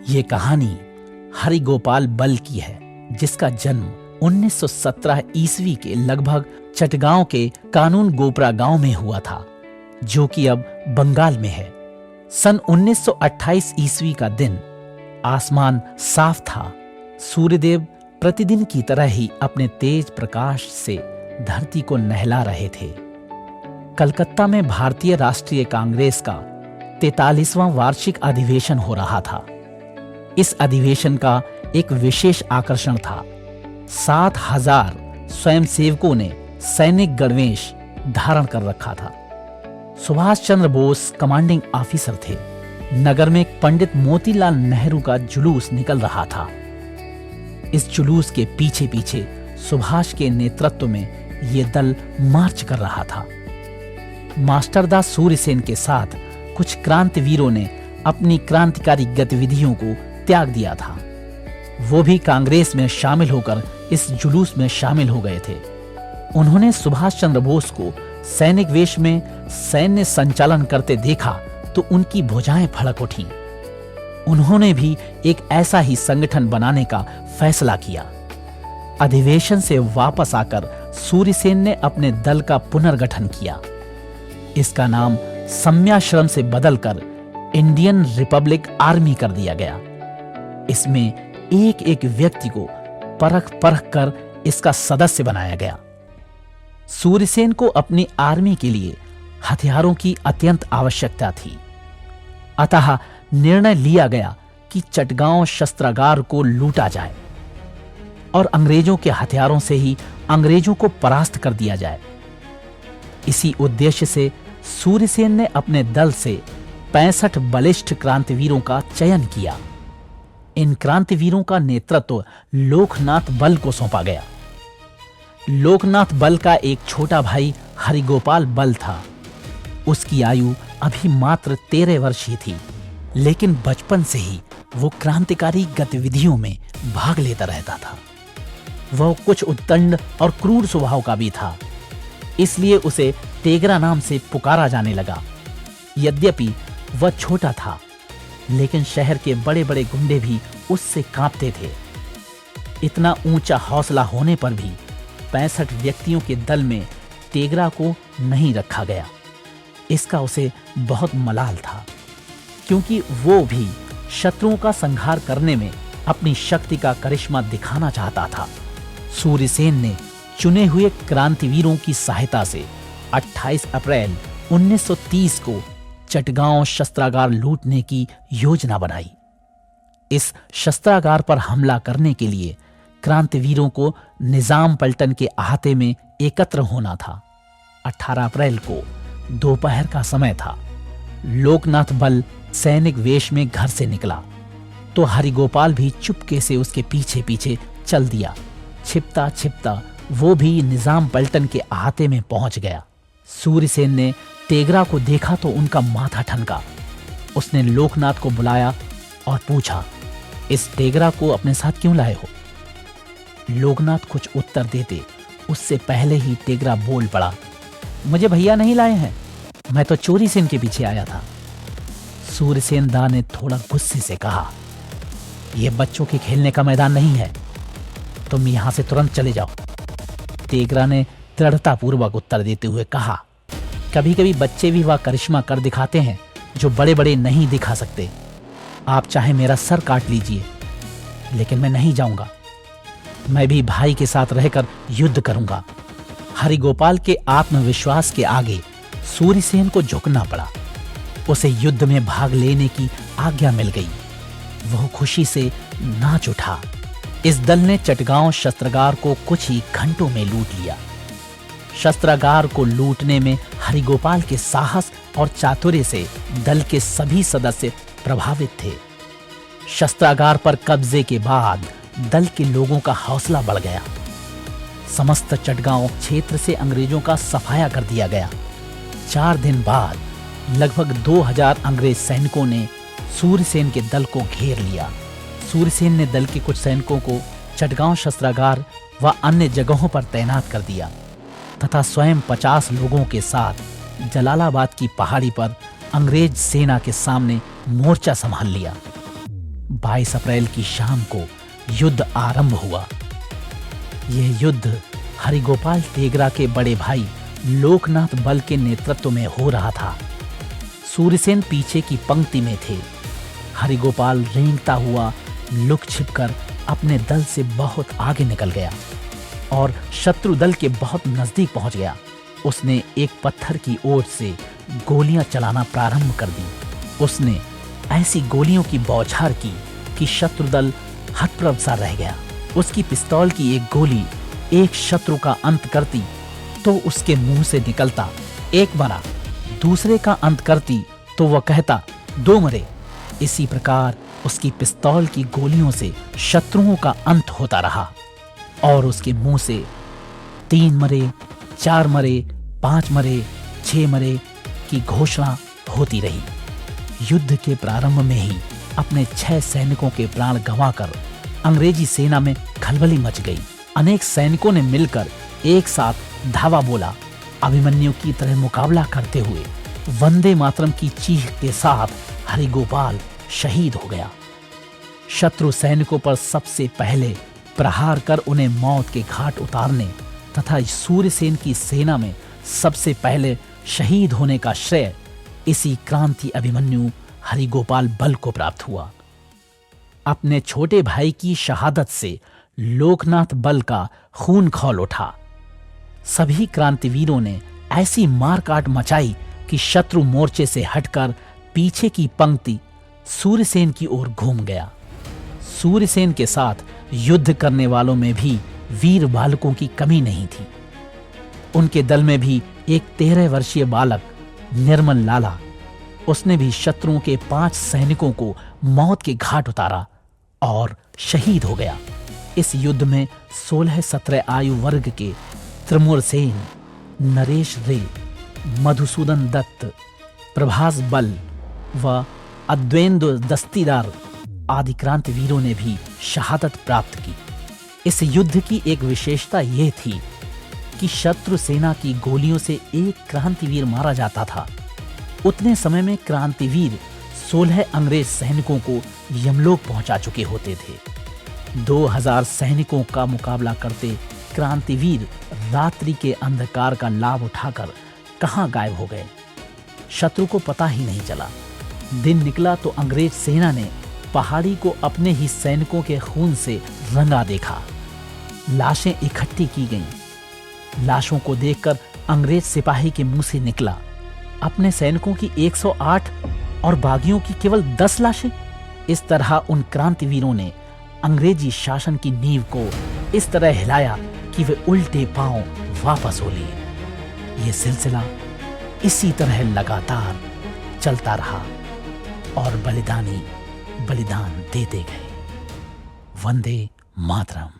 ये कहानी हरिगोपाल बल की है, जिसका जन्म 1917 ईस्वी के लगभग चटगांव के कानून गोपरा गांव में हुआ था, जो कि अब बंगाल में है। सन 1928 ईस्वी का दिन आसमान साफ था। सूर्यदेव प्रतिदिन की तरह ही अपने तेज प्रकाश से धरती को नहला रहे थे। कलकत्ता में भारतीय राष्ट्रीय कांग्रेस का 43वां वार्षिक अधिवेशन हो रहा था। इस अधिवेशन का एक विशेष आकर्षण था। 7,000 स्वयंसेवकों ने सैनिक गणवेश धारण कर रखा था। सुभाष चंद्र बोस कमांडिंग ऑफिसर थे। नगर में पंडित मोतीलाल नेहरू का जुलूस निकल रहा था। इस जुलूस के पीछे पीछे सुभाष के नेतृत्व में यह दल मार्च कर रहा था। मास्टरदास सूर्यसेन के साथ कुछ क्रांतिवीरों ने अपनी क्रांतिकारी गतिविधियों को त्याग दिया था। वो भी कांग्रेस में शामिल होकर इस जुलूस में शामिल हो गए थे। उन्होंने सुभाष चंद्र बोस को सैनिक वेश में सैन्य संचालन करते देखा तो उनकी भुजाएं फड़क उठीं। उन्होंने भी एक ऐसा ही संगठन बनाने का फैसला किया। अधिवेशन से वापस आकर सूर्यसेन ने अपने दल का पुनर्गठन किया। इसका नाम सम्याश्रम से बदलकर इंडियन रिपब्लिक आर्मी कर दिया गया। इसमें एक एक व्यक्ति को परख परख कर इसका सदस्य बनाया गया। सूर्यसेन को अपनी आर्मी के लिए हथियारों की अत्यंत आवश्यकता थी। अतः निर्णय लिया गया कि चटगांव शस्त्रागार को लूटा जाए और अंग्रेजों के हथियारों से ही अंग्रेजों को परास्त कर दिया जाए। इसी उद्देश्य से सूर्यसेन ने अपने दल से 65 बलिष्ठ क्रांतिवीरों का चयन किया। इन क्रांतिवीरों का नेतृत्व लोकनाथ बल को सौंपा गया। लोकनाथ बल का एक छोटा भाई हरिगोपाल बल था। उसकी आयु अभी मात्र 13 वर्ष ही थी, लेकिन बचपन से ही वो क्रांतिकारी गतिविधियों में भाग लेता रहता था। वह कुछ उद्दंड और क्रूर स्वभाव का भी था, इसलिए उसे टेगरा नाम से पुकारा जाने लगा। यद्यपि वह छोटा था, लेकिन शहर के बड़े बड़े गुंडे भी उससे कांपते थे। इतना ऊंचा हौसला होने पर भी 65 व्यक्तियों के दल में टेगरा को नहीं रखा गया। इसका उसे बहुत मलाल था, क्योंकि वो भी शत्रुओं का संहार करने में अपनी शक्ति का करिश्मा दिखाना चाहता था। सूर्यसेन ने चुने हुए क्रांतिवीरों की सहायता से 28 अप्रैल 1930 को चटगांव शस्त्रागार लूटने की योजना बनाई। इस शस्त्रागार पर हमला करने के लिए क्रांतिवीरों को निजाम पलटन के अहाते में एकत्र होना था। 18 अप्रैल को दोपहर का समय था। लोकनाथ बल सैनिक वेश में घर से निकला तो हरिगोपाल भी चुपके से उसके पीछे पीछे चल दिया। छिपता छिपता वो भी निजाम पलटन के अहाते में पहुंच गया। सूर्यसेन ने टेगरा को देखा तो उनका माथा ठनका। उसने लोकनाथ को बुलाया और पूछा, इस टेगरा को अपने साथ क्यों लाए हो? लोकनाथ कुछ उत्तर देते उससे पहले ही टेगरा बोल पड़ा, मुझे भैया नहीं लाए हैं, मैं तो चोरी से इनके पीछे आया था। सूर्यसेन दा ने थोड़ा गुस्से से कहा, यह बच्चों के खेलने का मैदान नहीं है, तुम यहां से तुरंत चले जाओ। टेगरा ने दृढ़तापूर्वक उत्तर देते हुए कहा, कभी कभी बच्चे भी वह करिश्मा कर दिखाते हैं जो बड़े बड़े नहीं दिखा सकते। आप चाहे मेरा सर काट लीजिए, लेकिन मैं नहीं जाऊंगा। मैं भी भाई के साथ रहकर युद्ध करूंगा। हरिगोपाल के आत्मविश्वास के आगे सूर्यसेन को झुकना पड़ा। उसे युद्ध में भाग लेने की आज्ञा मिल गई। वह खुशी से नाच उठा। इस दल ने चटगांव शस्त्रागार को कुछ ही घंटों में लूट लिया। शस्त्रागार को लूटने में हरिगोपाल के साहस और चातुर्य से दल के सभी सदस्य प्रभावित थे। शस्त्रागार पर कब्जे के बाद दल के लोगों का हौसला बढ़ गया। समस्त चटगांव क्षेत्र से अंग्रेजों का सफाया कर दिया गया। 4 दिन बाद लगभग 2000 अंग्रेज सैनिकों ने सूर्यसेन के दल को घेर लिया। सूर्यसेन ने दल के कुछ सैनिकों को चटगांव शस्त्रागार व अन्य जगहों पर तैनात कर दिया तथा स्वयं 50 लोगों के साथ जलालाबाद की पहाड़ी पर अंग्रेज सेना के सामने मोर्चा संभाल लिया। 22 अप्रैल की शाम को युद्ध आरंभ हुआ। यह युद्ध हरिगोपाल टेगरा के बड़े भाई लोकनाथ बल के नेतृत्व में हो रहा था। सूर्यसेन पीछे की पंक्ति में थे। हरिगोपाल रेंगता हुआ लुक छिपकर अपने दल से बहुत आगे निकल गया और शत्रु दल के बहुत नजदीक पहुंच गया। उसने एक पत्थर की ओर से गोलियां चलाना प्रारंभ कर दी। उसने ऐसी गोलियों की बौछार की कि शत्रु दल हतप्रभ सा रह गया। उसकी पिस्तौल की एक गोली एक शत्रु का अंत करती तो उसके मुंह से निकलता एक मरा, दूसरे का अंत करती तो वह कहता 2 मरे। इसी प्रकार उसकी पिस्तौल की गोलियों से शत्रुओं का अंत होता रहा और उसके मुंह से 3 मरे, 4 मरे, 5 मरे, 6 मरे की घोषणा होती रही। युद्ध के प्रारंभ में ही अपने 6 सैनिकों के प्राण गंवाकर अंग्रेजी सेना में खलबली मच गई। अनेक सैनिकों ने मिलकर एक साथ धावा बोला। अभिमन्यु की तरह मुकाबला करते हुए वंदे मातरम की चीख के साथ हरिगोपाल शहीद हो गया। शत्रु सैनिकों पर सबसे पहले प्रहार कर उन्हें मौत के घाट उतारने तथा सूर्यसेन की सेना में सबसे पहले शहीद होने का श्रेय इसी क्रांति अभिमन्यु हरिगोपाल बल को प्राप्त हुआ। अपने छोटे भाई की शहादत से लोकनाथ बल का खून खौल उठा। सभी क्रांतिवीरों ने ऐसी मारकाट मचाई कि शत्रु मोर्चे से हटकर पीछे की पंक्ति सूर्यसेन की ओर घूम गया। सूर्यसेन के साथ युद्ध करने वालों में भी वीर बालकों की कमी नहीं थी। उनके दल में भी एक 13 वर्षीय बालक निर्मल लाला, उसने भी शत्रुओं के 5 सैनिकों को मौत के घाट उतारा और शहीद हो गया। इस युद्ध में 16-17 आयु वर्ग के त्रिमुर सेन, नरेश रे, मधुसूदन दत्त, प्रभास बल व अद्वेंदु दस्तीदार आदि क्रांतिवीरों ने भी शहादत प्राप्त की। इस युद्ध की एक विशेषता यह थी कि शत्रु सेना की गोलियों से एक क्रांतिवीर मारा जाता था। उतने समय में क्रांतिवीर 16 अंग्रेज सैनिकों को यमलोक पहुंचा चुके होते थे। 2000 सैनिकों का मुकाबला करते क्रांतिवीर रात्रि के अंधकार का लाभ उठाकर कहां गायब हो गए, शत्रु को पता ही नहीं चला। दिन निकला तो अंग्रेज सेना ने पहाड़ी को अपने ही सैनिकों के खून से रंगा देखा। लाशें इकट्ठी की गईं। लाशों को देखकर अंग्रेज सिपाही के मुंह से निकला, अपने सैनिकों की 108 और बागियों की केवल 10 लाशें। इस तरह उन क्रांतिवीरों ने अंग्रेजी शासन की नींव को इस तरह हिलाया कि वे उल्टे पांव वापस हो लिए। ये सिलसिला इसी तरह लगातार चलता रहा और बलिदानी बलिदान देते गए। वंदे मातरम।